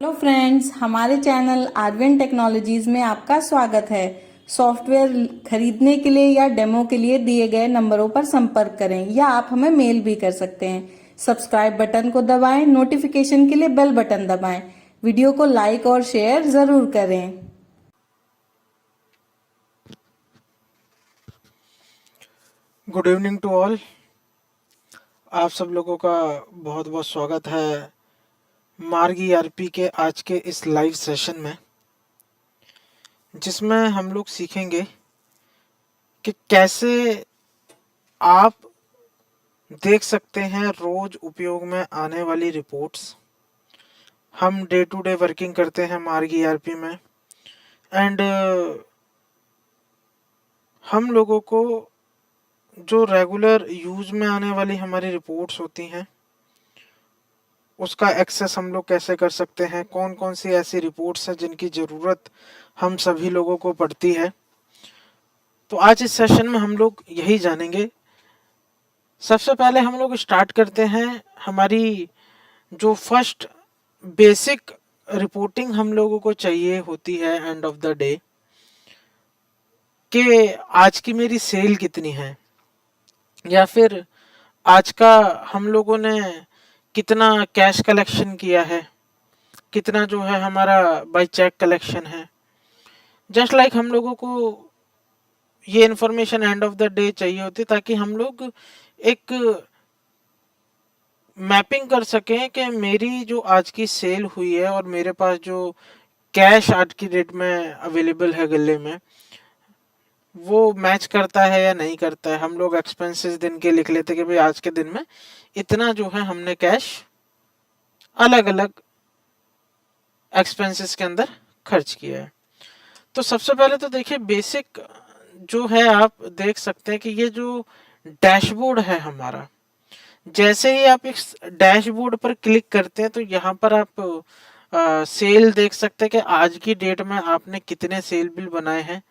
Hello friends, हमारे channel Arvin technologies में आपका स्वागत है। सॉफ्टवेयर खरीदने के लिए या डेमो के लिए दिए गए नंबरों पर संपर्क करें या आप हमें मेल भी कर सकते हैं। सब्सक्राइब बटन को दबाएं, नोटिफिकेशन के लिए बेल बटन दबाएं। वीडियो को लाइक और शेयर जरूर करें। Good evening to all. आप सब लोगों का बहुत बहुत स्वागत है मार्ग ईआरपी के आज के इस लाइव सेशन में, जिसमें हम लोग सीखेंगे कि कैसे आप देख सकते हैं रोज उपयोग में आने वाली रिपोर्ट्स। हम डे टू डे वर्किंग करते हैं मार्ग ईआरपी में, एंड हम लोगों को जो रेगुलर यूज में आने वाली हमारी रिपोर्ट्स होती हैं उसका एक्सेस हम लोग कैसे कर सकते हैं, कौन कौन सी ऐसी रिपोर्ट्स हैं जिनकी ज़रूरत हम सभी लोगों को पड़ती है। तो आज इस सेशन में हम लोग यही जानेंगे। सबसे पहले हम लोग स्टार्ट करते हैं हमारी जो फर्स्ट बेसिक रिपोर्टिंग हम लोगों को चाहिए होती है एंड ऑफ द डे, कि आज की मेरी सेल कितनी है, या फिर आज का हम लोगों ने कितना कैश कलेक्शन किया है, कितना जो है हमारा बाय चेक कलेक्शन है। जस्ट लाइक हम लोगों को ये information end of the day चाहिए होती, ताकि हम लोग एक मैपिंग कर सकें कि मेरी जो आज की सेल हुई है और मेरे पास जो कैश आज की डेट में अवेलेबल है गले में, वो मैच करता है या नहीं करता है। हम लोग एक्सपेंसेस दिन के लिख लेते कि भाई आज के दिन में इतना जो है हमने कैश अलग अलग एक्सपेंसेस के अंदर खर्च किया है। तो सबसे पहले तो देखिए, बेसिक जो है आप देख सकते हैं कि ये जो डैशबोर्ड है हमारा, जैसे ही आप इस डैशबोर्ड पर क्लिक करते हैं तो यहाँ पर आप सेल देख सकते हैं कि आज की डेट में आपने कितने सेल बिल बनाए हैं।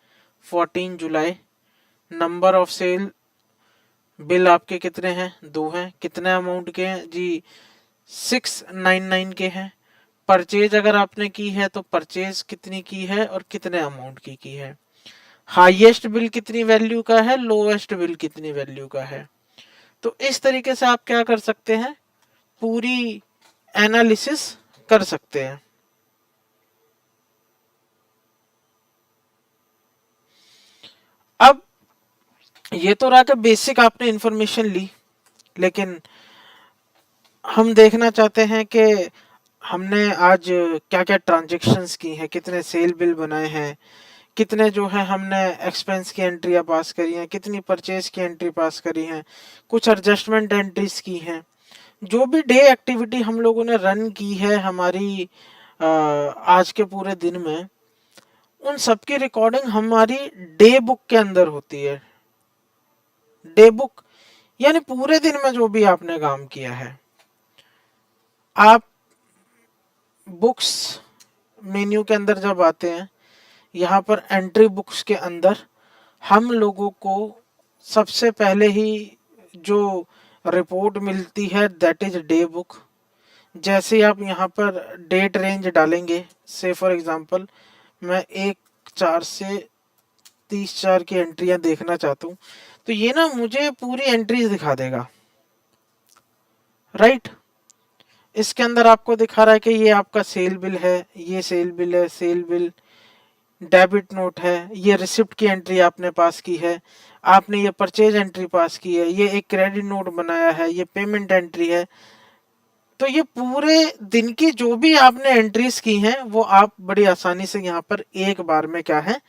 14 जुलाई। नंबर ऑफ सेल बिल आपके कितने हैं? 2 हैं। कितने अमाउंट के हैं जी? 699 के हैं। परचेज अगर आपने की है तो परचेज कितनी की है और कितने अमाउंट की है। हाईएस्ट बिल कितनी वैल्यू का है, लोएस्ट बिल कितनी वैल्यू का है। तो इस तरीके से आप क्या कर सकते हैं, पूरी एनालिसिस कर सकते हैं। अब ये तो रहा कि बेसिक आपने इंफॉर्मेशन ली, लेकिन हम देखना चाहते हैं कि हमने आज क्या क्या ट्रांजेक्शन्स की हैं, कितने सेल बिल बनाए हैं, कितने जो है हमने एक्सपेंस की एंट्रियां पास करी हैं, कितनी परचेज की एंट्री पास करी हैं, कुछ एडजस्टमेंट एंट्रीज की हैं। जो भी डे एक्टिविटी हम लोगों ने रन की है हमारी आज के पूरे दिन में, उन सब की रिकॉर्डिंग हमारी डे बुक के अंदर होती है। डे बुक यानी पूरे दिन में जो भी आपने काम किया है। आप बुक्स मेन्यू के अंदर जब आते हैं, यहाँ पर एंट्री बुक्स के अंदर हम लोगों को सबसे पहले ही जो रिपोर्ट मिलती है दैट इज डे बुक। जैसे आप यहाँ पर डेट रेंज डालेंगे, से फॉर एग्जांपल मैं 1/4 से 30/4 की एंट्रियां देखना चाहता हूँ, तो ये ना मुझे पूरी एंट्रीज दिखा देगा, राइट। इसके अंदर आपको दिखा रहा है कि ये आपका सेल बिल है, ये सेल बिल है, सेल बिल, डेबिट नोट है, ये रिसिप्ट की एंट्री आपने पास की है, आपने ये परचेज एंट्री पास की है, ये एक क्रेडिट नोट बनाया है, ये पेमेंट एंट्री है। तो ये पूरे दिन की जो भी आपने एंट्रीज की हैं वो आप बड़ी आसानी से यहाँ पर एक बार में क्या है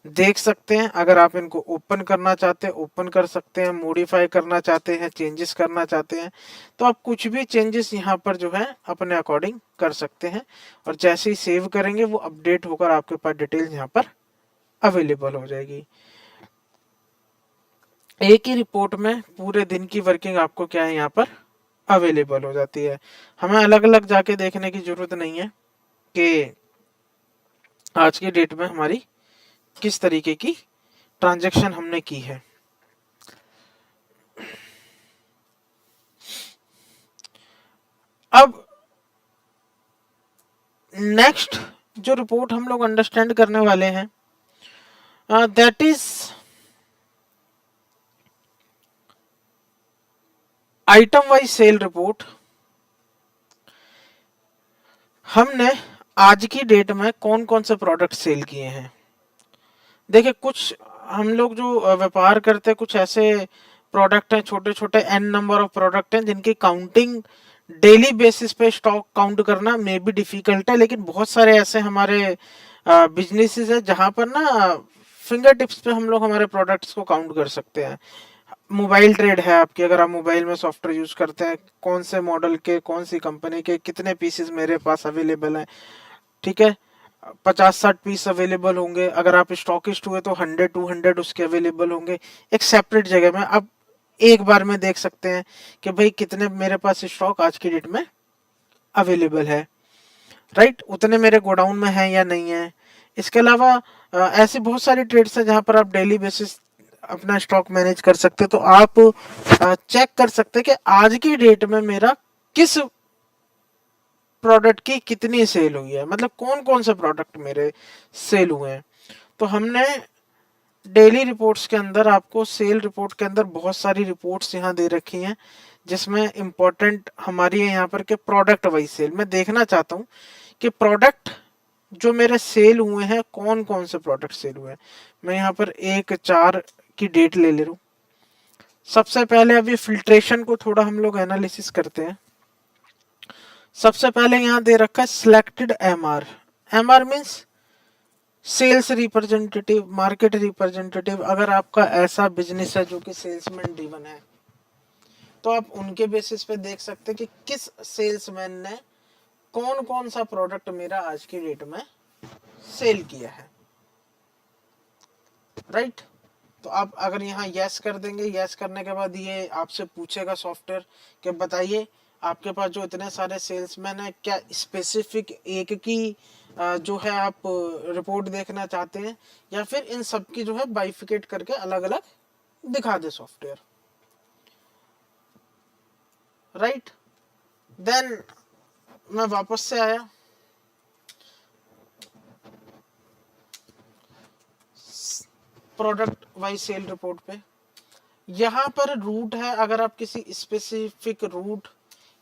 देख सकते हैं। अगर आप इनको ओपन करना चाहते हैं ओपन कर सकते हैं, मॉडिफाई करना चाहते हैं, चेंजेस करना चाहते हैं, तो आप कुछ भी चेंजेस यहाँ पर जो है अपने अकॉर्डिंग कर सकते हैं। और जैसे ही सेव करेंगे वो अपडेट होकर आपके पास डिटेल्स यहाँ पर अवेलेबल हो जाएगी। एक ही रिपोर्ट में पूरे दिन की वर्किंग आपको क्या है यहाँ पर अवेलेबल हो जाती है। हमें अलग अलग जाके देखने की जरूरत नहीं है कि आज की डेट में हमारी किस तरीके की ट्रांजैक्शन हमने की है। अब नेक्स्ट जो रिपोर्ट हम लोग अंडरस्टैंड करने वाले हैं that is item wise sale report. हमने आज की डेट में कौन कौन से प्रोडक्ट सेल किए हैं। देखिए, कुछ हम लोग जो व्यापार करते हैं, कुछ ऐसे प्रोडक्ट हैं, छोटे छोटे एन नंबर ऑफ प्रोडक्ट हैं जिनकी काउंटिंग डेली बेसिस पे स्टॉक काउंट करना मे बी डिफिकल्ट है, लेकिन बहुत सारे ऐसे हमारे बिजनेसेस है जहां पर ना फिंगर टिप्स पे हम लोग हमारे प्रोडक्ट्स को काउंट कर सकते हैं। मोबाइल ट्रेड है आपकी, अगर आप मोबाइल में सॉफ्टवेयर यूज करते हैं, कौन से मॉडल के, कौन सी कंपनी के, कितने पीसेस मेरे पास अवेलेबल हैं, ठीक है, 50-60 पीस अवेलेबल होंगे। अगर आप स्टॉकिस्ट हुए तो 100-200 उसके अवेलेबल होंगे एक सेपरेट जगह में। आप एक बार में देख सकते हैं कि भाई कितने मेरे पास स्टॉक आज की डेट में अवेलेबल है, राइट, उतने मेरे गोडाउन में है या नहीं है। इसके अलावा ऐसी बहुत सारी ट्रेड्स हैं जहां पर आप डेली बेसिस अपना स्टॉक मैनेज कर सकते हैं। तो आप चेक कर सकते हैं कि आज की डेट में मेरा किस प्रोडक्ट की कितनी सेल हुई है, मतलब कौन कौन से प्रोडक्ट मेरे सेल हुए हैं। तो हमने डेली रिपोर्ट्स के अंदर आपको सेल रिपोर्ट के अंदर बहुत सारी रिपोर्ट्स यहाँ दे रखी हैं, जिसमें इंपॉर्टेंट हमारी है यहाँ पर के प्रोडक्ट वाइज सेल। मैं देखना चाहता हूँ कि प्रोडक्ट जो मेरे सेल हुए हैं कौन कौन से प्रोडक्ट सेल हुए हैं। मैं यहाँ पर 1/4 की डेट ले रहा हूँ। सबसे पहले अभी फिल्ट्रेशन को थोड़ा हम लोग एनालिसिस करते हैं। सबसे पहले यहाँ दे रखा है selected MR. MR means sales representative, market representative. अगर आपका ऐसा बिजनेस है जो कि सेल्समैन ड्रिवन है तो आप उनके बेसिस पे देख सकते हैं कि किस सेल्समैन ने कौन कौन सा प्रोडक्ट मेरा आज की डेट में सेल किया है, राइट। तो आप अगर यहाँ यस कर देंगे, यस करने के बाद ये आपसे पूछेगा सॉफ्टवेयर कि बताइए आपके पास जो इतने सारे सेल्समैन है, क्या स्पेसिफिक एक की जो है आप रिपोर्ट देखना चाहते हैं या फिर इन सब की जो है बाइफिकेट करके अलग अलग दिखा दे सॉफ्टवेयर, राइट। देन मैं वापस से आया, प्रोडक्ट वाइज सेल रिपोर्ट पे। यहाँ पर रूट है, अगर आप किसी स्पेसिफिक रूट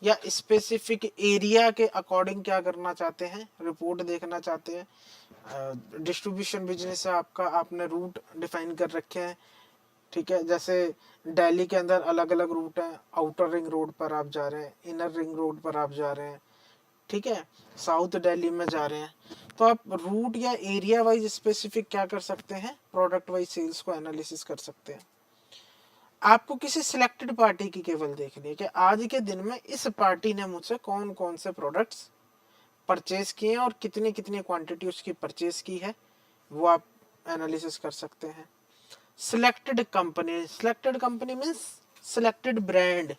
या स्पेसिफिक एरिया के अकॉर्डिंग क्या करना चाहते हैं, रिपोर्ट देखना चाहते हैं। डिस्ट्रीब्यूशन बिजनेस है आपका, आपने रूट डिफाइन कर रखे हैं, ठीक है। जैसे दिल्ली के अंदर अलग अलग रूट है, आउटर रिंग रोड पर आप जा रहे हैं, इनर रिंग रोड पर आप जा रहे हैं, ठीक है, साउथ दिल्ली में जा रहे हैं। तो आप रूट या एरिया वाइज स्पेसिफिक क्या कर सकते हैं, प्रोडक्ट वाइज सेल्स को एनालिसिस कर सकते हैं। आपको किसी सिलेक्टेड पार्टी की केवल देखनी है कि आज के दिन में इस पार्टी ने मुझसे कौन कौन से प्रोडक्ट्स परचेज किए हैं और कितनी कितनी क्वांटिटी उसकी परचेज की है, वो आप एनालिसिस कर सकते हैं। Selected company means selected brand,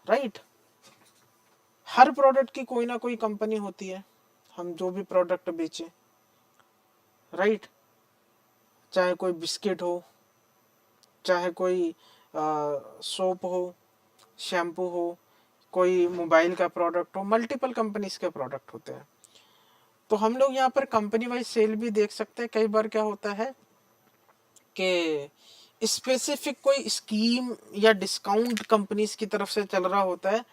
right. हर प्रोडक्ट की कोई ना कोई कंपनी होती है, हम जो भी प्रोडक्ट बेचें, राइट, चाहे कोई बिस्किट हो, चाहे कोई सोप हो, शैम्पू हो, कोई मोबाइल का प्रोडक्ट हो, मल्टीपल कंपनीज के प्रोडक्ट होते हैं। तो हम लोग यहाँ पर कंपनी वाइज सेल भी देख सकते हैं। कई बार क्या होता है कि स्पेसिफिक कोई स्कीम या डिस्काउंट कंपनीज की तरफ से चल रहा होता है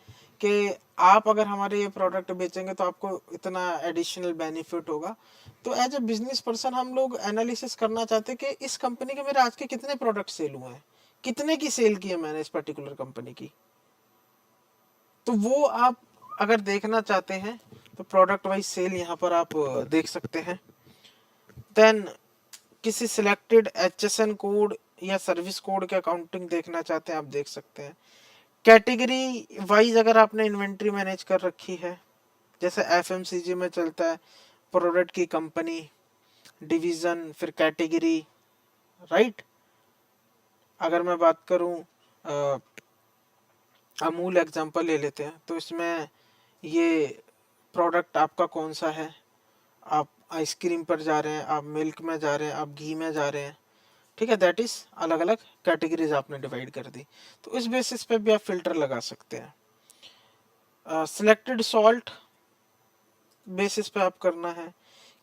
कि आप अगर हमारे ये प्रोडक्ट बेचेंगे तो आपको इतना एडिशनल बेनिफिट होगा। तो एज ए बिजनेस पर्सन हम लोग एनालिसिस करना चाहते हैं कि इस कंपनी के मेरे आज के कितने प्रोडक्ट सेल हुए हैं, कितने की सेल की है मैंने इस पर्टिकुलर कंपनी की। तो वो आप अगर देखना चाहते हैं तो प्रोडक्ट वाइज सेल यहाँ पर आप देख सकते हैं। देन किसी सिलेक्टेड HSN कोड या सर्विस कोड के अकाउंटिंग देखना चाहते हैं, आप देख सकते हैं। कैटेगरी वाइज अगर आपने इन्वेंट्री मैनेज कर रखी है, जैसे FMCG में चलता है प्रोडक्ट की कंपनी, डिवीजन, फिर कैटेगरी, राइट। अगर मैं बात करूं अमूल एग्जांपल ले लेते हैं, तो इसमें ये प्रोडक्ट आपका कौन सा है, आप आइसक्रीम पर जा रहे हैं, आप मिल्क में जा रहे हैं, आप घी में जा रहे हैं, ठीक है। दैट इज अलग अलग कैटेगरीज आपने डिवाइड कर दी। तो इस बेसिस पे भी आप फिल्टर लगा सकते हैं। सिलेक्टेड सॉल्ट बेसिस पे आप करना है,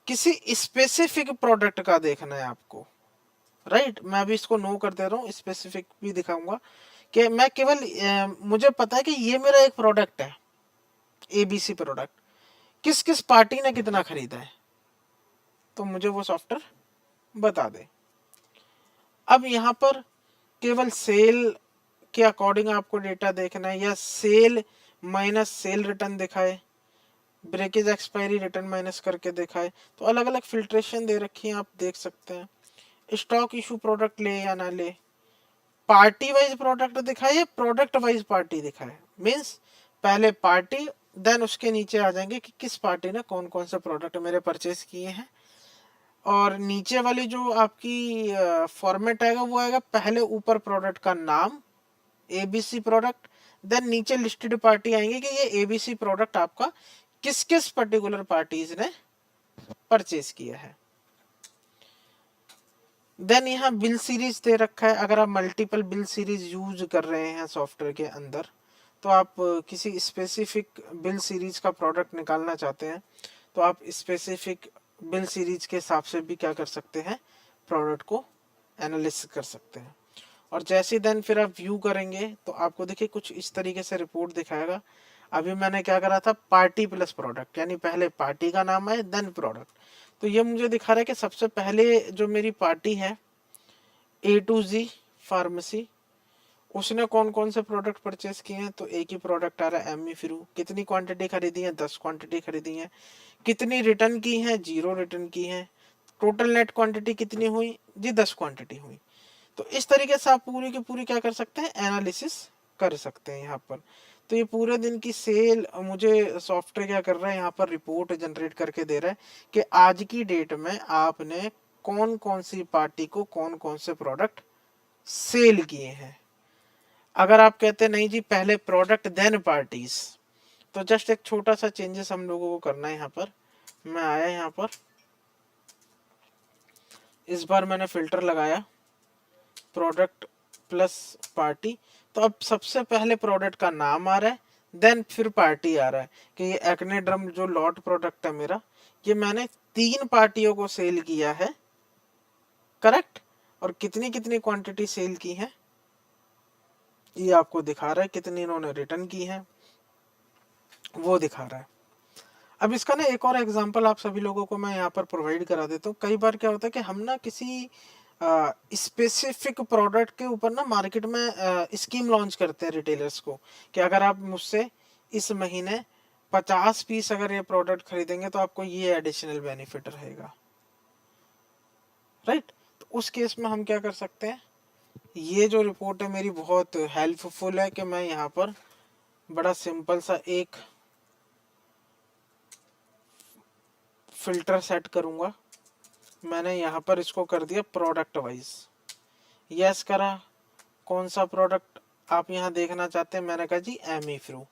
किसी स्पेसिफिक प्रोडक्ट का देखना है आपको, राइट। मैं अभी इसको नो कर दे रहा हूँ, स्पेसिफिक भी दिखाऊंगा कि मैं केवल मुझे पता है कि ये मेरा एक प्रोडक्ट है, एबीसी प्रोडक्ट, किस किस पार्टी ने कितना खरीदा है, तो मुझे वो सॉफ्टवेयर बता दे। अब यहाँ पर केवल सेल के अकॉर्डिंग आपको डेटा देखना है, या सेल माइनस सेल रिटर्न दिखाए, ब्रेकेज एक्सपायरी रिटर्न माइनस करके दिखाए, तो अलग अलग फिल्ट्रेशन दे रखी है, आप देख सकते हैं। स्टॉक इशू प्रोडक्ट ले या ना ले, पार्टी वाइज प्रोडक्ट दिखाए या प्रोडक्ट वाइज पार्टी दिखाए, मीन्स पहले पार्टी देन उसके नीचे आ जाएंगे कि किस पार्टी ने कौन कौन से प्रोडक्ट मेरे परचेज किए हैं। और नीचे वाली जो आपकी फॉर्मेट आएगा वो आएगा पहले ऊपर प्रोडक्ट का नाम एबीसी प्रोडक्ट, देन नीचे लिस्टेड पार्टी आएंगे कि ये एबीसी प्रोडक्ट आपका किस किस पर्टिकुलर पार्टीज ने परचेज किया है। देन यहाँ बिल सीरीज दे रखा है, अगर आप मल्टीपल बिल सीरीज यूज कर रहे हैं सॉफ्टवेयर के अंदर, तो आप किसी स्पेसिफिक बिल सीरीज का प्रोडक्ट निकालना चाहते हैं, तो आप स्पेसिफिक बिल सीरीज के हिसाब से भी क्या कर सकते हैं, प्रोडक्ट को एनालिसिस कर सकते हैं। और जैसे देन फिर आप व्यू करेंगे तो आपको देखिए कुछ इस तरीके से रिपोर्ट दिखाएगा। अभी मैंने क्या करा था, पार्टी प्लस प्रोडक्ट, यानी पहले पार्टी का नाम है देन प्रोडक्ट। तो ये मुझे दिखा रहा है कि सबसे पहले जो मेरी पार्टी है A to Z फार्मेसी, उसने कौन कौन से प्रोडक्ट परचेस किए हैं, तो एक ही प्रोडक्ट आ रहा है एमी फ्रू। कितनी क्वांटिटी खरीदी है, 10 क्वांटिटी खरीदी है। कितनी रिटर्न की है, 0 रिटर्न की है। टोटल नेट क्वांटिटी कितनी हुई जी, 10 क्वांटिटी हुई। तो इस तरीके से आप पूरी की पूरी क्या कर सकते हैं, एनालिसिस कर सकते हैं यहाँ पर। तो ये पूरे दिन की सेल मुझे सॉफ्टवेयर क्या कर रहा है, यहाँ पर रिपोर्ट जनरेट करके दे रहा है कि आज की डेट में आपने कौन कौन सी पार्टी को कौन कौन से प्रोडक्ट सेल किए हैं। अगर आप कहते नहीं जी पहले प्रोडक्ट देन पार्टीज, तो जस्ट एक छोटा सा चेंजेस हम लोगों को करना है। यहाँ पर मैं आया, यहाँ पर इस बार मैंने फिल्टर लगाया प्रोडक्ट प्लस पार्टी, तो अब सबसे पहले प्रोडक्ट का नाम आ रहा है, देन फिर पार्टी आ रहा है कि ये एक्ने ड्रम जो लॉट प्रोडक्ट है मेरा, ये मैंने 3 पार्टियों को सेल किया है, करेक्ट। और कितनी कितनी क्वांटिटी सेल की है ये आपको दिखा रहा है, कितनी इन्होंने रिटर्न की है वो दिखा रहा है। अब इसका ना एक और एग्जांपल आप सभी लोगों को मैं यहाँ पर प्रोवाइड करा देता हूँ। कई बार क्या होता है कि हम ना किसी स्पेसिफिक प्रोडक्ट के ऊपर ना मार्केट में स्कीम लॉन्च करते हैं रिटेलर्स को कि अगर आप मुझसे इस महीने 50 पीस अगर ये प्रोडक्ट खरीदेंगे तो आपको ये एडिशनल बेनिफिट रहेगा, राइट। तो उस केस में हम क्या कर सकते हैं, ये जो रिपोर्ट है मेरी बहुत हेल्पफुल है कि मैं यहाँ पर बड़ा सिंपल सा एक फिल्टर सेट करूंगा। मैंने यहाँ पर इसको कर दिया प्रोडक्ट वाइज, यस करा। कौन सा प्रोडक्ट आप यहाँ देखना चाहते हैं, मैंने कहा जी एमी फ्रू,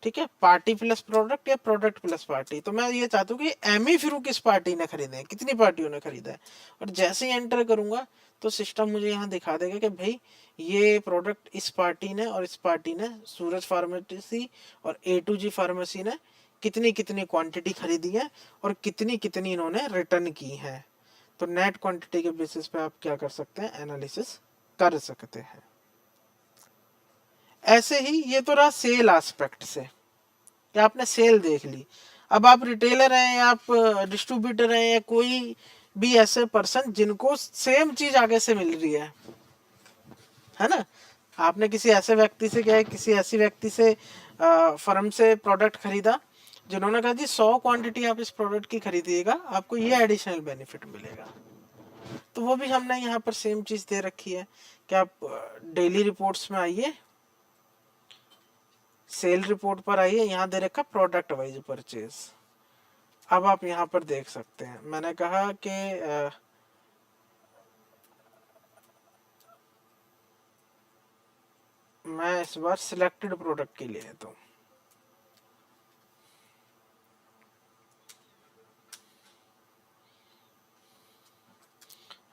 ठीक है। पार्टी प्लस प्रोडक्ट या प्रोडक्ट प्लस पार्टी, तो मैं ये चाहता हूँ कि एमी फ्रू किस पार्टी ने खरीदे हैं, कितनी पार्टियों ने खरीदा है। और जैसे ही एंटर करूंगा तो सिस्टम मुझे यहाँ दिखा देगा कि भाई ये प्रोडक्ट इस पार्टी ने और इस पार्टी ने, सूरज फार्मेसी और A to Z फार्मेसी ने कितनी कितनी क्वांटिटी खरीदी है और कितनी कितनी इन्होंने रिटर्न की है। तो नेट क्वांटिटी के बेसिस पे आप क्या कर सकते हैं, एनालिसिस कर सकते हैं। ऐसे ही ये तो रहा सेल एस्पेक्ट से कि आपने सेल देख ली। अब आप रिटेलर हैं या आप डिस्ट्रीब्यूटर हैं या कोई भी ऐसे पर्सन जिनको सेम चीज आगे से मिल रही है ना। आपने किसी ऐसे व्यक्ति से क्या है, किसी ऐसी व्यक्ति से फर्म से प्रोडक्ट खरीदा जिन्होंने कहा जी 100 क्वांटिटी आप इस प्रोडक्ट की खरीदिएगा, आपको ये एडिशनल बेनिफिट मिलेगा। तो वो भी हमने यहाँ पर सेम चीज दे रखी है कि आप डेली रिपोर्ट्स में आइए, सेल रिपोर्ट पर आइए, यहाँ दे रखा प्रोडक्ट वाइज परचेज। अब आप यहाँ पर देख सकते हैं, मैंने कहा कि मैं इस बार सिलेक्टेड प्रोडक्ट के लिए तो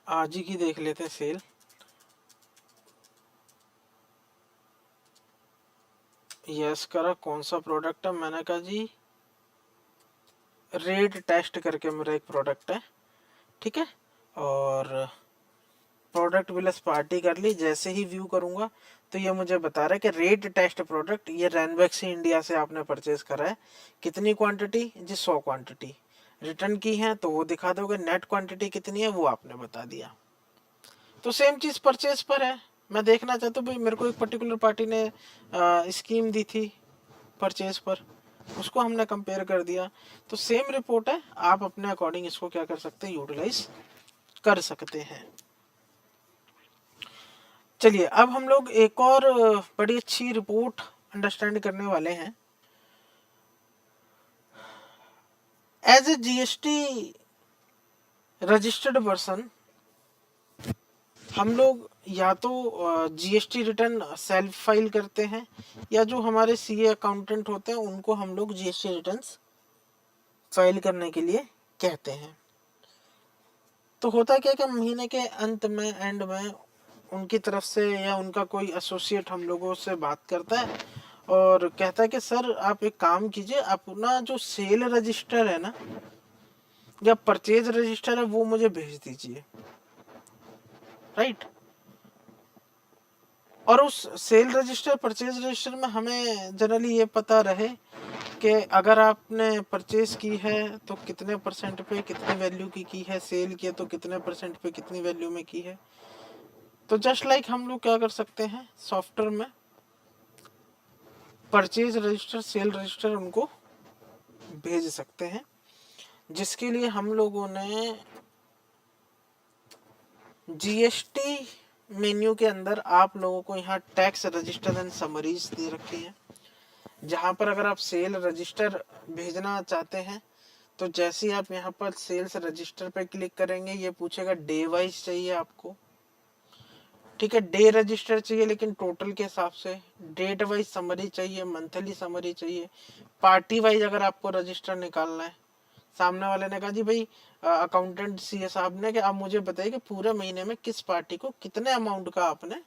आज ही की देख लेते हैं सेल। यस करा, कौन सा प्रोडक्ट है, मैंने कहा जी रेट टेस्ट करके मेरा एक प्रोडक्ट है, ठीक है। और प्रोडक्ट प्लस पार्टी कर ली, जैसे ही व्यू करूंगा तो ये मुझे बता रहा है कि रेट टेस्ट प्रोडक्ट, ये रैनबैक्सी इंडिया से आपने परचेज करा है, कितनी क्वांटिटी जी 100 क्वांटिटी रिटर्न की है तो वो दिखा दोगे, नेट क्वांटिटी कितनी है वो आपने बता दिया। तो सेम चीज परचेज पर है, मैं देखना चाहता हूँ भाई मेरे को एक पर्टिकुलर पार्टी ने स्कीम दी थी परचेज पर, उसको हमने कंपेयर कर दिया, तो सेम रिपोर्ट है, आप अपने अकॉर्डिंग इसको क्या कर सकते हैं, यूटिलाइज कर सकते हैं। चलिए अब हम लोग एक और बड़ी अच्छी रिपोर्ट अंडरस्टैंड करने वाले हैं। As a GST registered person हम लोग या तो जीएसटी रिटर्न सेल्फ फाइल करते हैं, या जो हमारे सीए अकाउंटेंट होते हैं उनको हम लोग जीएसटी रिटर्न्स फाइल करने के लिए कहते हैं। तो होता क्या कि महीने के अंत में, एंड में, उनकी तरफ से या उनका कोई एसोसिएट हम लोगों से बात करता है और कहता है कि सर आप एक काम कीजिए, अपना जो सेल रजिस्टर है ना या परचेज रजिस्टर है वो मुझे भेज दीजिए, राइट। और उस सेल रजिस्टर परचेज रजिस्टर में हमें जनरली ये पता रहे कि अगर आपने परचेज की है तो कितने परसेंट पे कितनी वैल्यू की है, सेल किया तो कितने परसेंट पे कितनी वैल्यू में की है। तो जस्ट लाइक हम लोग क्या कर सकते हैं, सॉफ्टवेयर में परचेज रजिस्टर सेल रजिस्टर उनको भेज सकते हैं, जिसके लिए हम लोगों ने जीएसटी मेन्यू के अंदर आप लोगों को यहाँ टैक्स रजिस्टर एंड समरीज दे रखी है, जहाँ पर अगर आप सेल रजिस्टर भेजना चाहते हैं तो जैसे ही आप यहाँ पर सेल्स रजिस्टर पे क्लिक करेंगे ये पूछेगा डे वाइज चाहिए आपको, ठीक है, डे रजिस्टर चाहिए लेकिन टोटल के हिसाब से, डेट वाइज समरी चाहिए, मंथली समरी चाहिए, पार्टी वाइज अगर आपको रजिस्टर निकालना है। सामने वाले ने कहा जी भाई अकाउंटेंट सीए साहब ने कि आप मुझे बताइए कि पूरे महीने में किस पार्टी को कितने अमाउंट का आपने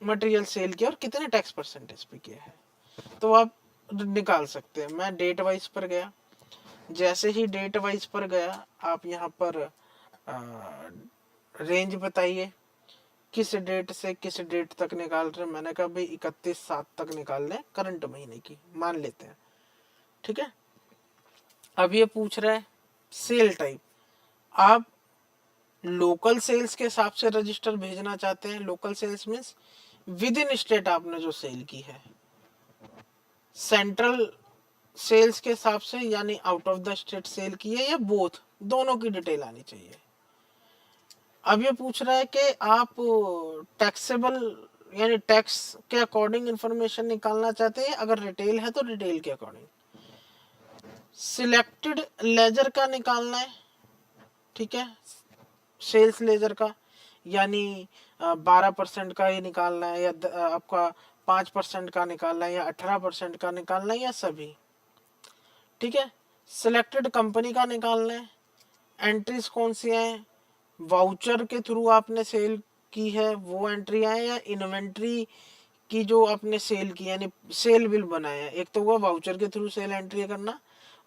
मटेरियल सेल किया और कितने टैक्स परसेंटेज पे किया है, तो आप निकाल सकते हैं। मैं डेट वाइज पर गया, जैसे ही डेट वाइज पर गया आप यहाँ पर रेंज बताइए किस डेट से किस डेट तक निकाल रहे हैं। मैंने कहा भाई 31/7 तक निकाल लें, करंट महीने की मान लेते हैं, ठीक है। अब ये पूछ रहा है सेल टाइप, आप लोकल सेल्स के हिसाब से रजिस्टर भेजना चाहते हैं, local sales means with in state आपने जो सेल की है, सेंट्रल सेल्स के हिसाब से यानी out of the state sale की है, या बोथ, दोनों की डिटेल आनी चाहिए। अब ये पूछ रहा है कि आप टैक्सेबल यानी टैक्स के अकॉर्डिंग इंफॉर्मेशन निकालना चाहते हैं, अगर रिटेल है तो रिटेल के अकॉर्डिंग। सिलेक्टेड लेजर का निकालना है, ठीक है, सेल्स लेजर का, यानी 12% का ही निकालना है, या आपका 5% का निकालना है, या 18% का निकालना है, या सभी, ठीक है। सिलेक्टेड कंपनी का निकालना है, एंट्रीज कौन सी हैं, वाउचर के थ्रू आपने सेल की है वो एंट्री आए, या इन्वेंट्री की जो आपने सेल की यानी सेल बिल बनाया है। एक तो हुआ वाउचर के थ्रू सेल एंट्री करना,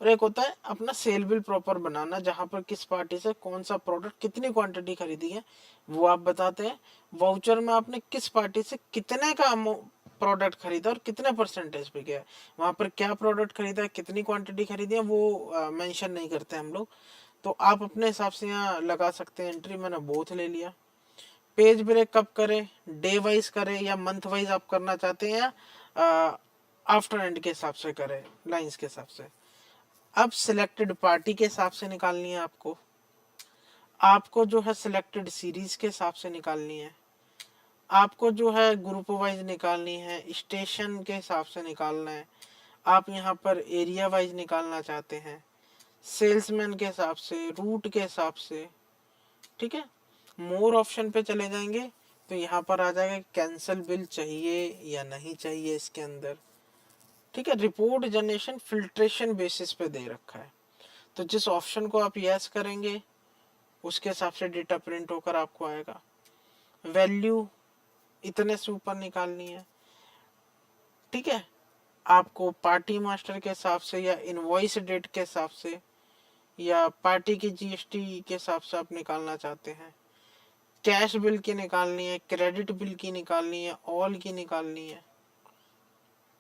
और एक होता है अपना सेल बिल प्रॉपर बनाना, जहां पर किस पार्टी से कौन सा प्रोडक्ट कितनी क्वांटिटी खरीदी है वो आप बताते हैं। वाउचर में आपने किस पार्टी से कितने का प्रोडक्ट खरीदा और कितने परसेंटेज पे गया, वहां पर क्या प्रोडक्ट खरीदा है, कितनी क्वांटिटी खरीदी है वो मेंशन नहीं करते हम लोग, तो आप अपने हिसाब से यहाँ लगा सकते हैं एंट्री। मैंने बोथ ले लिया। पेज ब्रेक कब करें, डे वाइज करें या मंथ वाइज आप करना चाहते हैं, या आफ्टर एंड के हिसाब से करें, लाइंस के हिसाब से। अब सिलेक्टेड पार्टी के हिसाब से निकालनी है आपको, आपको जो है सिलेक्टेड सीरीज के हिसाब से निकालनी है, आपको जो है ग्रुप वाइज निकालनी है, स्टेशन के हिसाब से निकालना है, आप यहाँ पर एरिया वाइज निकालना चाहते हैं, सेल्समैन के हिसाब से, रूट के हिसाब से, ठीक है। मोर ऑप्शन पे चले जाएंगे तो यहाँ पर आ जाएगा कैंसल बिल चाहिए या नहीं चाहिए इसके अंदर, ठीक है। रिपोर्ट जनरेशन फिल्ट्रेशन बेसिस पे दे रखा है, तो जिस ऑप्शन को आप यस करेंगे उसके हिसाब से डेटा प्रिंट होकर आपको आएगा। वैल्यू इतने से ऊपर निकालनी है, ठीक है। आपको पार्टी मास्टर के हिसाब से या इनवॉइस डेट के हिसाब से या पार्टी की जीएसटी के हिसाब से आप निकालना चाहते हैं, कैश बिल की निकालनी है, क्रेडिट बिल की निकालनी है, ऑल की निकालनी है,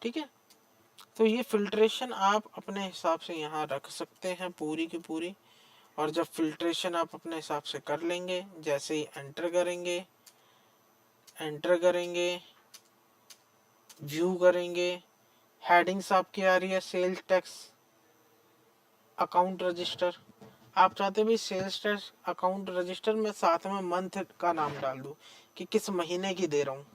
ठीक है। तो ये फिल्ट्रेशन आप अपने हिसाब से यहाँ रख सकते हैं पूरी की पूरी। और जब फिल्ट्रेशन आप अपने हिसाब से कर लेंगे, जैसे ही एंटर करेंगे, व्यू करेंगे, हेडिंग्स आपकी आ रही है सेल्स टैक्स अकाउंट रजिस्टर। आप चाहते भाई सेल्स टैक्स अकाउंट रजिस्टर में साथ में मंथ का नाम डाल दूं कि किस महीने की दे रहा हूँ,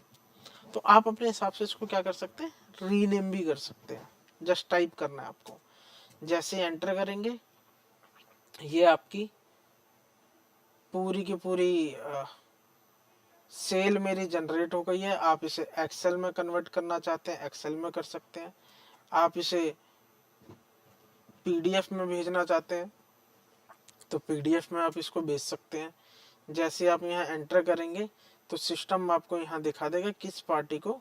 तो आप अपने हिसाब से इसको क्या कर सकते हैं, रीनेम भी कर सकते हैं। जस्ट टाइप करना है आपको, जैसे एंटर करेंगे ये आपकी पूरी की पूरी सेल मेरी जनरेट हो गई है। आप इसे एक्सेल में कन्वर्ट करना चाहते हैं, एक्सेल में कर सकते हैं। आप इसे पीडीएफ में भेजना चाहते हैं तो पीडीएफ में आप इसको भेज सकते हैं। जैसे आप यहाँ एंटर करेंगे तो सिस्टम आपको यहाँ दिखा देगा किस पार्टी को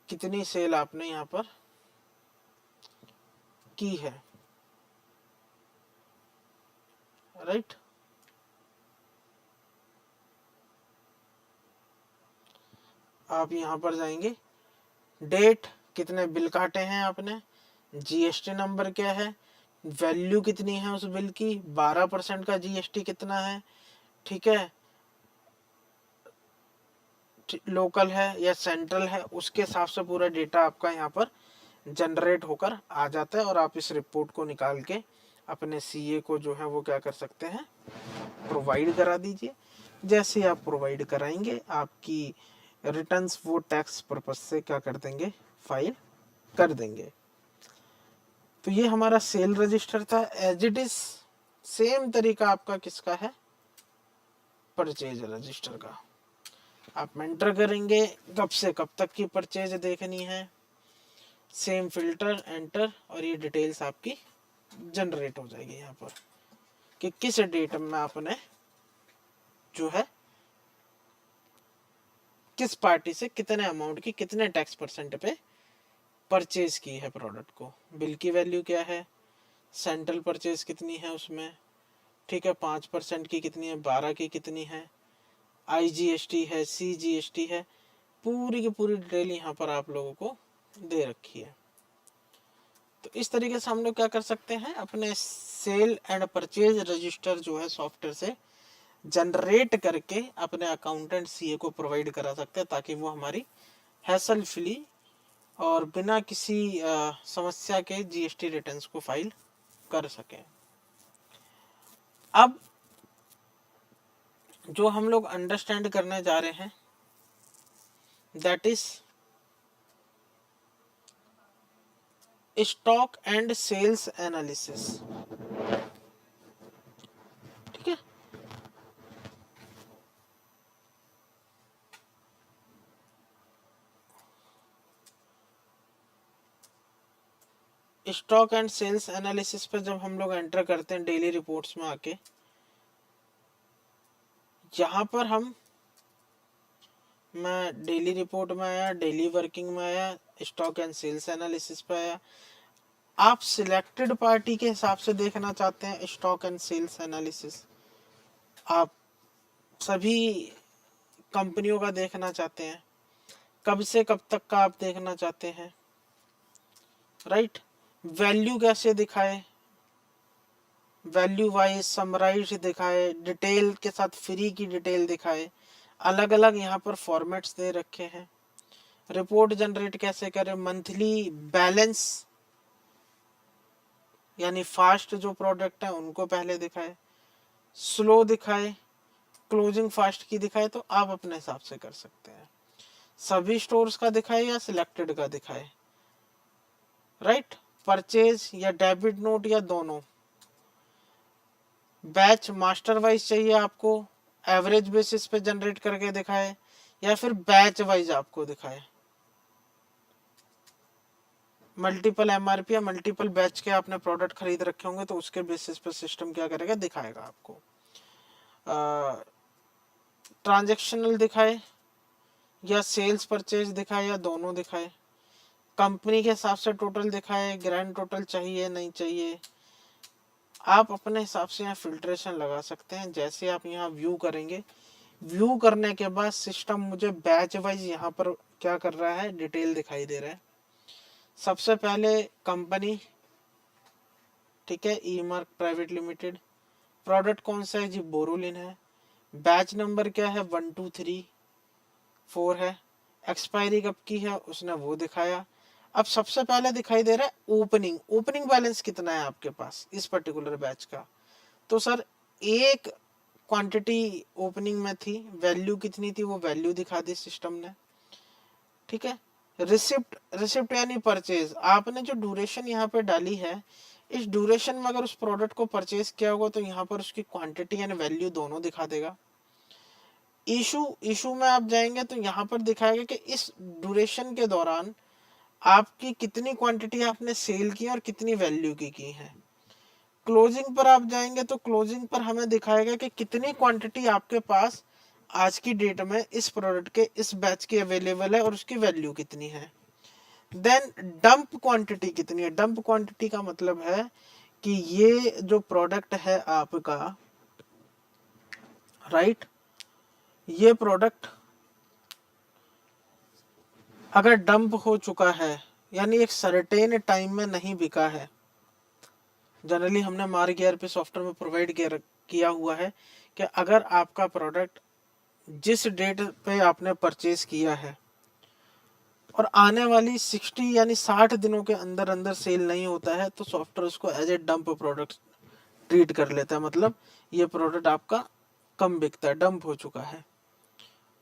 कितनी सेल आपने यहाँ पर की है, राइट। आप यहाँ पर जाएंगे, डेट, कितने बिल काटे हैं आपने, जीएसटी नंबर क्या है, वैल्यू कितनी है उस बिल की, 12% का जीएसटी कितना है, ठीक है, लोकल है या सेंट्रल है, उसके हिसाब से पूरा डेटा आपका यहाँ पर जनरेट होकर आ जाता है। और आप इस रिपोर्ट को निकाल के अपने सीए को जो है वो क्या कर सकते हैं, प्रोवाइड करा दीजिए। जैसे आप प्रोवाइड कराएंगे आपकी रिटर्न्स वो टैक्स पर्पस से क्या कर देंगे, फाइल कर देंगे। तो ये हमारा सेल रजिस्टर था। एज इट इज सेम तरीका आपका किसका है, परचेज रजिस्टर का। आप एंटर करेंगे कब से कब तक की परचेज देखनी है, सेम फिल्टर एंटर, और ये डिटेल्स आपकी जनरेट हो जाएगी यहाँ पर कि किस डेट में आपने जो है किस पार्टी से कितने अमाउंट की कितने टैक्स परसेंट पे परचेज की है प्रोडक्ट को, बिल की वैल्यू क्या है, सेंट्रल परचेज कितनी है उसमें, ठीक है, 5% की कितनी है, 12 की कितनी है, आईजीएसटी है, सीजीएसटी है, पूरी की पूरी डिटेल यहाँ पर आप लोगों को दे रखी है। तो इस तरीके से हम लोग क्या कर सकते हैं, अपने सेल एंड परचेज रजिस्टर जो है सॉफ्टवेयर से जनरेट करके अपने अकाउंटेंट सीए को प्रोवाइड करा सकते हैं, ताकि वो हमारी हैसल फ्री और बिना किसी समस्या के जीएसटी रिटर्न्स को फाइल कर सकें। अब जो हम लोग अंडरस्टैंड करने जा रहे हैं that is stock and sales analysis, ठीक है। स्टॉक एंड सेल्स एनालिसिस पर जब हम लोग एंटर करते हैं डेली रिपोर्ट्स में आके, यहाँ पर मैं डेली रिपोर्ट में आया, डेली वर्किंग में आया, स्टॉक एंड सेल्स एनालिसिस पे आया। आप सिलेक्टेड पार्टी के हिसाब से देखना चाहते हैं स्टॉक एंड सेल्स एनालिसिस, आप सभी कंपनियों का देखना चाहते हैं, कब से कब तक का आप देखना चाहते हैं, राइट। वैल्यू कैसे दिखाए, वैल्यू वाइज समराइज दिखाए, डिटेल के साथ फ्री की डिटेल दिखाए, अलग अलग यहाँ पर फॉर्मेट्स दे रखे हैं। रिपोर्ट जनरेट कैसे करें, मंथली बैलेंस यानी फास्ट जो प्रोडक्ट है उनको पहले दिखाए, स्लो दिखाए, क्लोजिंग फास्ट की दिखाए, तो आप अपने हिसाब से कर सकते हैं। सभी स्टोर्स का दिखाए या सिलेक्टेड का दिखाए, राइट। परचेज या डेबिट नोट या दोनों, बैच मास्टर वाइज चाहिए आपको, एवरेज बेसिस पे जनरेट करके दिखाए, या फिर बैच वाइज आपको दिखाए, मल्टीपल एमआरपी या मल्टीपल बैच के आपने प्रोडक्ट खरीद रखे होंगे तो उसके बेसिस पे सिस्टम क्या करेगा, दिखाएगा आपको। ट्रांजैक्शनल दिखाए या सेल्स परचेज दिखाए या दोनों दिखाए, कंपनी के हिसाब से टोटल दिखाए, ग्रैंड टोटल चाहिए नहीं चाहिए, आप अपने हिसाब से यहाँ फिल्ट्रेशन लगा सकते हैं। जैसे आप यहाँ व्यू करेंगे, व्यू करने के बाद सिस्टम मुझे बैच वाइज यहाँ पर क्या कर रहा है, डिटेल दिखाई दे रहा है। सबसे पहले कंपनी, ठीक है, ई मार्क प्राइवेट लिमिटेड। प्रोडक्ट कौन सा है जी, बोरोलिन है। बैच नंबर क्या है, 1234 है। एक्सपायरी कब की है उसने वो दिखाया। अब सबसे पहले दिखाई दे रहा है ओपनिंग, ओपनिंग बैलेंस कितना है आपके पास इस पर्टिकुलर बैच का। तो सर एक क्वांटिटी ओपनिंग में थी, वैल्यू कितनी थी वो वैल्यू दिखा दी सिस्टम ने, ठीक है। रिसिप्ट, रिसिप्ट यानी परचेज, आपने जो ड्यूरेशन यहाँ पे डाली है, इस ड्यूरेशन में अगर उस प्रोडक्ट को परचेज किया होगा तो यहाँ पर उसकी क्वांटिटी यानी वैल्यू दोनों दिखा देगा। इशू, इशू में आप जाएंगे तो यहाँ पर दिखाएगा कि इस ड्यूरेशन के दौरान आपकी कितनी क्वांटिटी आपने सेल की और कितनी वैल्यू की है। क्लोजिंग पर आप जाएंगे तो क्लोजिंग पर हमें दिखाएगा कि कितनी क्वांटिटी आपके पास आज की डेट में इस प्रोडक्ट के इस बैच की अवेलेबल है और उसकी वैल्यू कितनी है। देन डंप क्वांटिटी कितनी है। डंप क्वांटिटी का मतलब है कि ये जो प्रोडक्ट है आपका, राइट, ये प्रोडक्ट अगर डंप हो चुका है यानी एक सर्टेन टाइम में नहीं बिका है, जनरली हमने मार्क ईआरपी सॉफ्टवेयर में प्रोवाइड किया हुआ है कि अगर आपका प्रोडक्ट जिस डेट पे आपने परचेज किया है और आने वाली 60 यानी 60 दिनों के अंदर अंदर सेल नहीं होता है तो सॉफ्टवेयर उसको as a dump product treat कर लेता है। मतलब ये प्रोडक्ट आपका कम बिकता है, डंप हो चुका है।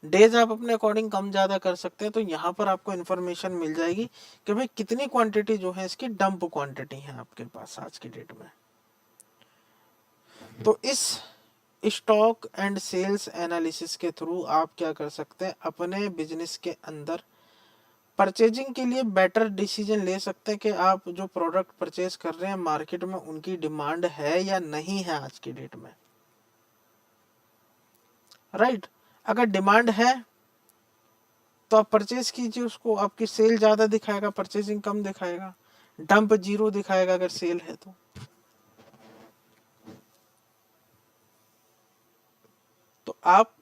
डेज आप अपने अकॉर्डिंग कम ज़्यादा कर सकते हैं। तो यहाँ पर आपको इन्फॉर्मेशन मिल जाएगी कि भाई कितनी क्वांटिटी जो है इसकी डंप क्वांटिटी है आपके पास आज की डेट में। तो इस स्टॉक एंड सेल्स एनालिसिस के थ्रू आप क्या कर सकते हैं, अपने बिजनेस के अंदर परचेजिंग के लिए बेटर डिसीजन ले सकते हैं कि आप जो प्रोडक्ट परचेज कर रहे हैं मार्केट में उनकी डिमांड है या नहीं है आज की डेट में, राइट। अगर डिमांड है तो आप परचेज कीजिए उसको, आपकी सेल ज्यादा दिखाएगा, परचेजिंग कम दिखाएगा। डंप 0 दिखाएगा अगर सेल है तो आप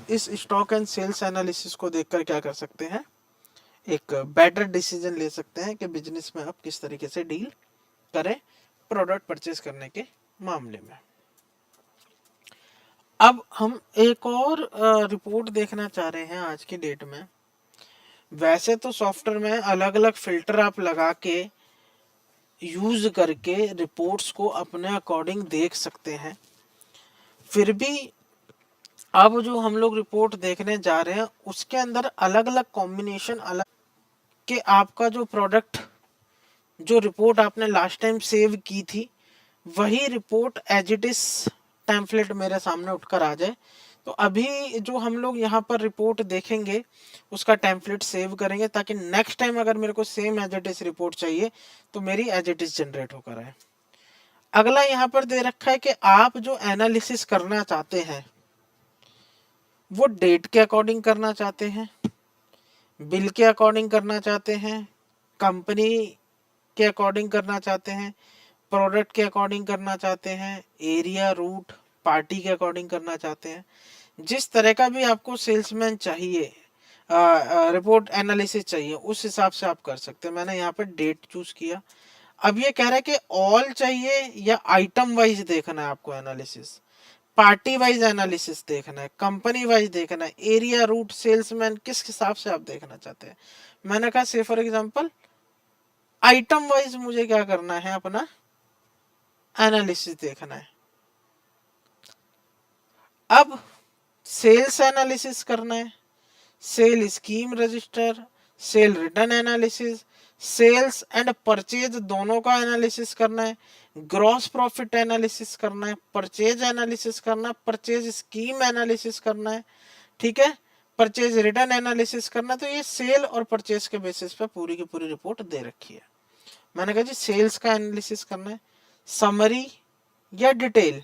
इस स्टॉक एंड सेल्स एनालिसिस को देखकर क्या कर सकते हैं, एक बेटर डिसीजन ले सकते हैं कि बिजनेस में आप किस तरीके से डील करें प्रोडक्ट परचेज करने के मामले में। अब हम एक और रिपोर्ट देखना चाह रहे हैं आज की डेट में। वैसे तो सॉफ्टवेयर में अलग अलग फिल्टर आप लगा के यूज करके रिपोर्ट्स को अपने अकॉर्डिंग देख सकते हैं, फिर भी अब जो हम लोग रिपोर्ट देखने जा रहे हैं उसके अंदर अलग अलग कॉम्बिनेशन अलग के आपका जो प्रोडक्ट, जो रिपोर्ट आपने लास्ट टाइम सेव की थी वही report as it is template मेरे सामने उठकर आ जाए। तो अभी जो हम लोग यहाँ पर रिपोर्ट देखेंगे उसका टेम्पलेट सेव करेंगे ताकि नेक्स्ट टाइम अगर मेरे को same as it is report चाहिए तो मेरी एज इट इज जनरेट होकर आए। अगला यहाँ पर दे रखा है कि आप जो एनालिसिस करना चाहते हैं वो डेट के अकॉर्डिंग करना चाहते हैं, बिल के अकॉर्डिंग करना चाहते हैं, कंपनी के अकॉर्डिंग करना चाहते हैं, प्रोडक्ट के अकॉर्डिंग करना चाहते हैं, एरिया, रूट, पार्टी के अकॉर्डिंग करना चाहते हैं। जिस तरह का भी आपको सेल्समैन चाहिए, रिपोर्ट एनालिसिस चाहिए, उस हिसाब से आप कर सकते हैं। मैंने यहाँ पर डेट चूज किया। अब ये कह रहा है कि ऑल चाहिए या आइटम वाइज देखना है आपको एनालिसिस, पार्टी वाइज एनालिसिस देखना है, कंपनी वाइज देखना है, एरिया, रूट, सेल्समैन, किस हिसाब से आप देखना चाहते हैं। मैंने कहा से फॉर एग्जांपल आइटम वाइज मुझे क्या करना है, अपना एनालिसिस देखना है। अब सेल्स एनालिसिस करना है, sale scheme register, sale return analysis, sales and purchase दोनों का एनालिसिस करना है, ग्रॉस प्रॉफिट एनालिसिस करना है, परचेज एनालिसिस करना है, परचेज स्कीम एनालिसिस करना है, ठीक है, परचेज रिटर्न एनालिसिस करना है। तो ये सेल और परचेज के बेसिस पे पूरी की पूरी रिपोर्ट दे रखी है। मैंने कहा जी सेल्स का एनालिसिस करना है, समरी या डिटेल,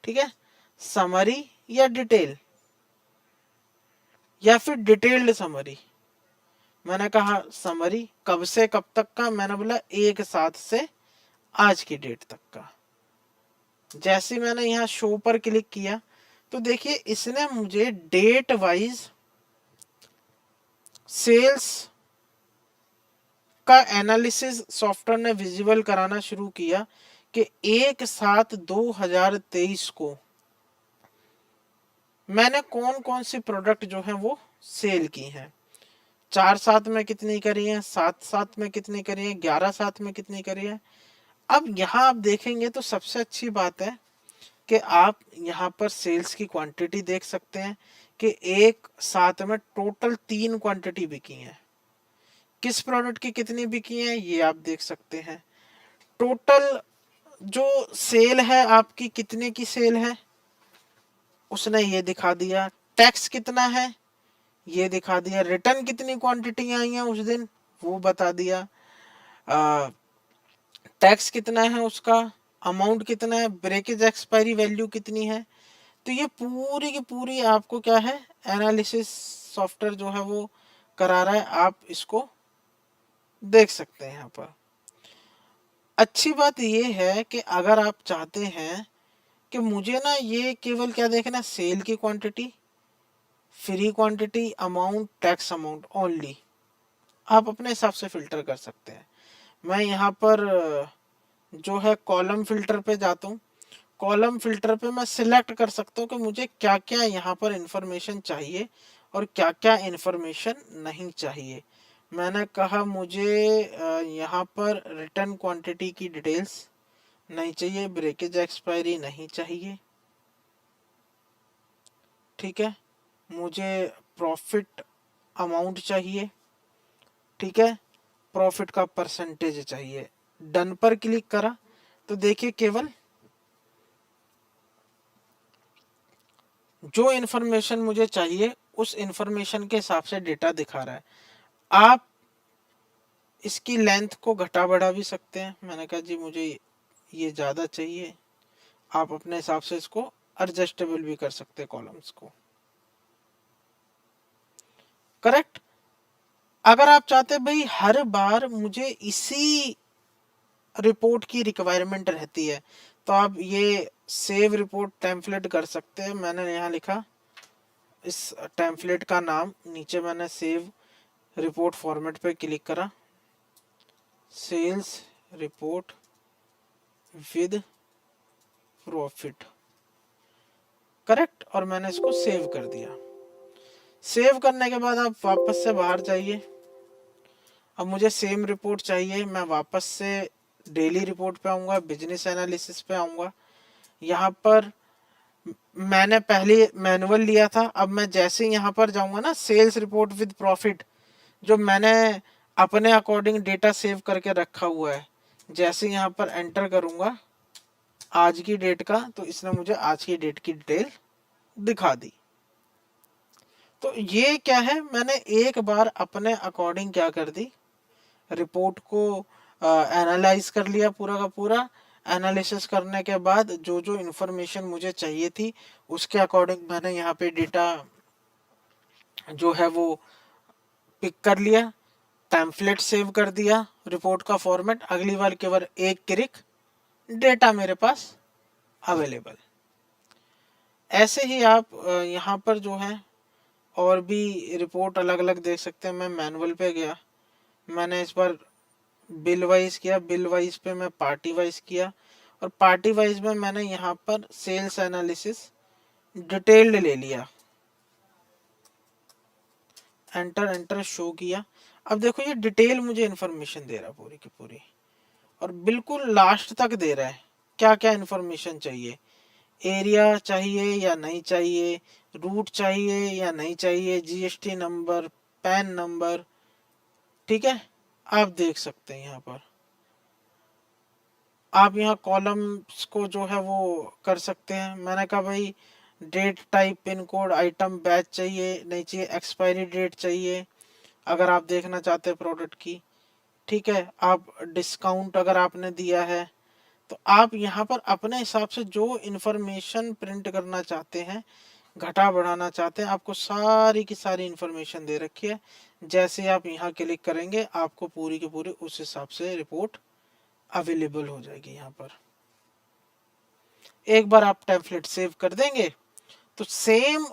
ठीक है, समरी या डिटेल या फिर डिटेल्ड समरी। मैंने कहा समरी, कब से कब तक का, मैंने बोला 1/7 से आज की डेट तक का। जैसे मैंने यहाँ शो पर क्लिक किया तो देखिए इसने मुझे डेट वाइज सेल्स का एनालिसिस सॉफ्टवेयर ने विजिबल कराना शुरू किया कि 1/7/2023 को मैंने कौन कौन सी प्रोडक्ट जो है वो सेल की हैं। 4/7 में कितनी करी है, 7/7 में कितनी करी है, 11/7 में कितनी करी है। अब यहाँ आप देखेंगे तो सबसे अच्छी बात है कि आप यहाँ पर सेल्स की क्वांटिटी देख सकते हैं कि 1/7 में टोटल 3 क्वांटिटी बिकी हैं। किस प्रोडक्ट की कितनी बिकी हैं ये आप देख सकते हैं। टोटल जो सेल है आपकी कितने की सेल है उसने ये दिखा दिया। टैक्स कितना है ये दिखा दिया। रिटर्न कितनी क्वांटिटी आई हैं उस दिन वो बता दिया। टैक्स कितना है उसका, अमाउंट कितना है, ब्रेकेज एक्सपायरी वैल्यू कितनी है। तो ये पूरी की पूरी आपको क्या है एनालिसिस सॉफ्टवेयर जो है वो करा रहा है। आप इसको देख सकते हैं यहाँ पर। अच्छी बात ये है कि अगर आप चाहते हैं कि मुझे ना ये केवल क्या देखना, सेल की quantity, free quantity, amount, tax amount only, आप अपने हिसाब से फिल्टर कर सकते हैं। मैं यहाँ पर जो है कॉलम फिल्टर पे जाता हूँ। कॉलम फिल्टर पे मैं सिलेक्ट कर सकता हूँ कि मुझे क्या क्या यहाँ पर इंफॉर्मेशन चाहिए और क्या क्या इंफॉर्मेशन नहीं चाहिए। मैंने कहा मुझे यहाँ पर रिटर्न क्वांटिटी की डिटेल्स नहीं चाहिए, ब्रेकेज एक्सपायरी नहीं चाहिए, ठीक है। मुझे प्रॉफिट अमाउंट चाहिए, ठीक है, प्रॉफिट का परसेंटेज चाहिए। डन पर क्लिक करा तो देखिए केवल जो इंफॉर्मेशन मुझे चाहिए उस इंफॉर्मेशन के हिसाब से डेटा दिखा रहा है। आप इसकी लेंथ को घटा बढ़ा भी सकते हैं। मैंने कहा जी मुझे ये ज़्यादा चाहिए, आप अपने हिसाब से इसको एडजस्टेबल भी कर सकते हैं कॉलम्स को, करेक्ट। अगर आप चाहते भाई हर बार मुझे इसी रिपोर्ट की रिक्वायरमेंट रहती है तो आप ये सेव रिपोर्ट टेम्पलेट कर सकते हैं। मैंने यहाँ लिखा इस टेम्पलेट का नाम, नीचे मैंने सेव रिपोर्ट फॉर्मेट पे क्लिक करा, sales report with profit, correct, और मैंने इसको सेव कर दिया। सेव करने के बाद आप वापस से बाहर जाइए। अब मुझे सेम रिपोर्ट चाहिए, मैं वापस से डेली रिपोर्ट पे आऊँगा, बिजनेस एनालिसिस पे आऊँगा। यहाँ पर मैंने पहले मैनुअल लिया था, अब मैं जैसे यहाँ पर जाऊँगा ना सेल्स रिपोर्ट विद प्रॉफिट, जो मैंने अपने अकॉर्डिंग डेटा सेव करके रखा हुआ है, जैसे यहाँ पर एंटर करूँगा आज की डेट का तो इसने मुझे आज की डेट की डिटेल दिखा दी। तो ये क्या है, मैंने एक बार अपने अकॉर्डिंग क्या कर दी, रिपोर्ट को एनालाइज कर लिया पूरा का पूरा। एनालिसिस करने के बाद जो जो इन्फॉर्मेशन मुझे चाहिए थी उसके अकॉर्डिंग मैंने यहाँ पे डेटा जो है वो पिक कर लिया, टेम्पलेट सेव कर दिया, रिपोर्ट का फॉर्मेट, अगली बार केवल एक क्लिक डेटा मेरे पास अवेलेबल। ऐसे ही आप यहाँ पर जो है और भी रिपोर्ट अलग अलग देख सकते हैं। मैं मैनुअल पे गया, मैंने इस बार बिल वाइज किया, बिल वाइज पे मैं पार्टी वाइज किया और पार्टी वाइज में मैंने यहाँ पर सेल्स एनालिसिस डिटेल्ड ले लिया, एंटर एंटर शो किया। अब देखो ये डिटेल मुझे इन्फॉर्मेशन दे रहा पूरी की पूरी और बिल्कुल लास्ट तक दे रहा है क्या क्या इन्फॉर्मेशन चाहिए, एरिया चाहिए या नहीं चाहिए, रूट चाहिए या नहीं चाहिए, जीएसटी नंबर, पैन नंबर, ठीक है। आप देख सकते हैं यहाँ पर आप यहाँ कॉलम्स को जो है वो कर सकते हैं। मैंने कहा भाई date, type, pin code, item, batch चाहिए नहीं चाहिए, एक्सपायरी डेट चाहिए अगर आप देखना चाहते हैं प्रोडक्ट की, ठीक है। आप डिस्काउंट अगर आपने दिया है तो आप यहाँ पर अपने हिसाब से जो इन्फॉर्मेशन प्रिंट करना चाहते हैं, घटा बढ़ाना चाहते हैं, आपको सारी की सारी इन्फॉर्मेशन दे रखी है। जैसे आप यहाँ क्लिक करेंगे आपको पूरी की पूरी उस हिसाब से रिपोर्ट अवेलेबल हो जाएगी यहाँ पर। एक बार आप टेम्पलेट सेव कर देंगे तो सेम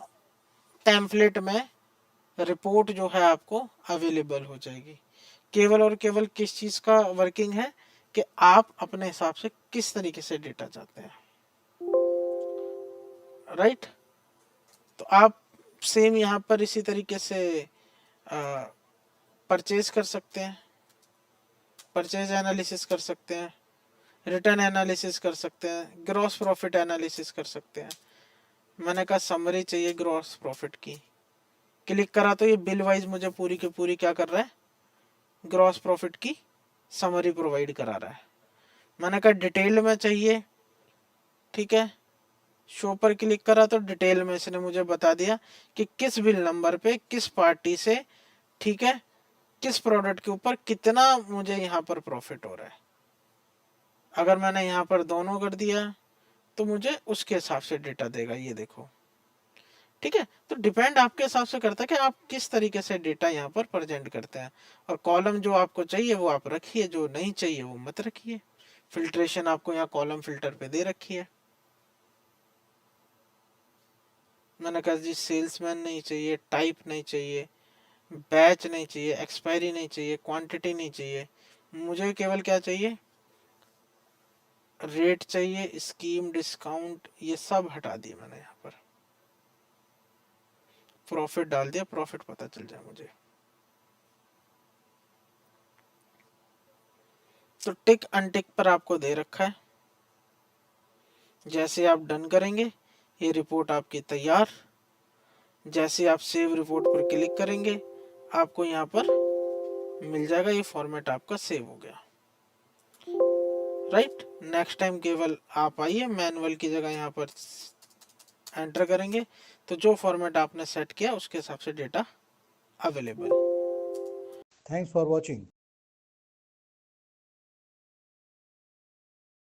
टेम्पलेट में रिपोर्ट जो है आपको अवेलेबल हो जाएगी। केवल और केवल किस चीज का वर्किंग है कि आप अपने हिसाब से किस तरीके से डेटा चाहते हैं, राइट। तो आप सेम यहाँ पर इसी तरीके से परचेज कर सकते हैं, परचेज एनालिसिस कर सकते हैं, रिटर्न एनालिसिस कर सकते हैं, ग्रॉस प्रॉफिट एनालिसिस कर सकते हैं। मैंने कहा समरी चाहिए ग्रॉस प्रॉफिट की, क्लिक करा तो ये बिल वाइज मुझे पूरी की पूरी क्या कर रहा है, ग्रॉस प्रॉफिट की समरी प्रोवाइड करा रहा है। मैंने कहा डिटेल में चाहिए, ठीक है, शो पर क्लिक करा तो डिटेल में इसने मुझे बता दिया कि किस बिल नंबर पे किस पार्टी से, ठीक है, किस प्रोडक्ट के ऊपर कितना मुझे यहाँ पर प्रॉफिट हो रहा है। अगर मैंने यहाँ पर दोनों कर दिया तो मुझे उसके हिसाब से डेटा देगा, ये देखो, ठीक है। तो डिपेंड आपके हिसाब से करता है कि आप किस तरीके से डेटा यहाँ पर प्रेजेंट करते हैं। और कॉलम जो आपको चाहिए वो आप रखिए, जो नहीं चाहिए वो मत रखिए। फिल्ट्रेशन आपको यहाँ कॉलम फिल्टर पे दे रखी है। मैंने कहा जी सेल्समैन नहीं चाहिए, टाइप नहीं चाहिए, बैच नहीं चाहिए, एक्सपायरी नहीं चाहिए, क्वांटिटी नहीं चाहिए, मुझे केवल क्या चाहिए, रेट चाहिए, स्कीम, डिस्काउंट, ये सब हटा दिए मैंने। यहाँ पर प्रॉफिट डाल दिया, प्रॉफिट पता चल जाए मुझे। तो टिक अनटिक पर आपको दे रखा है। जैसे आप डन करेंगे ये रिपोर्ट आपकी तैयार। जैसे आप सेव रिपोर्ट पर क्लिक करेंगे आपको यहाँ पर मिल जाएगा, ये फॉर्मेट आपका सेव हो गया, राइट। नेक्स्ट टाइम केवल आप आइए, मैनुअल की जगह यहाँ पर एंटर करेंगे तो जो फॉर्मेट आपने सेट किया उसके हिसाब से data available. Thanks for watching.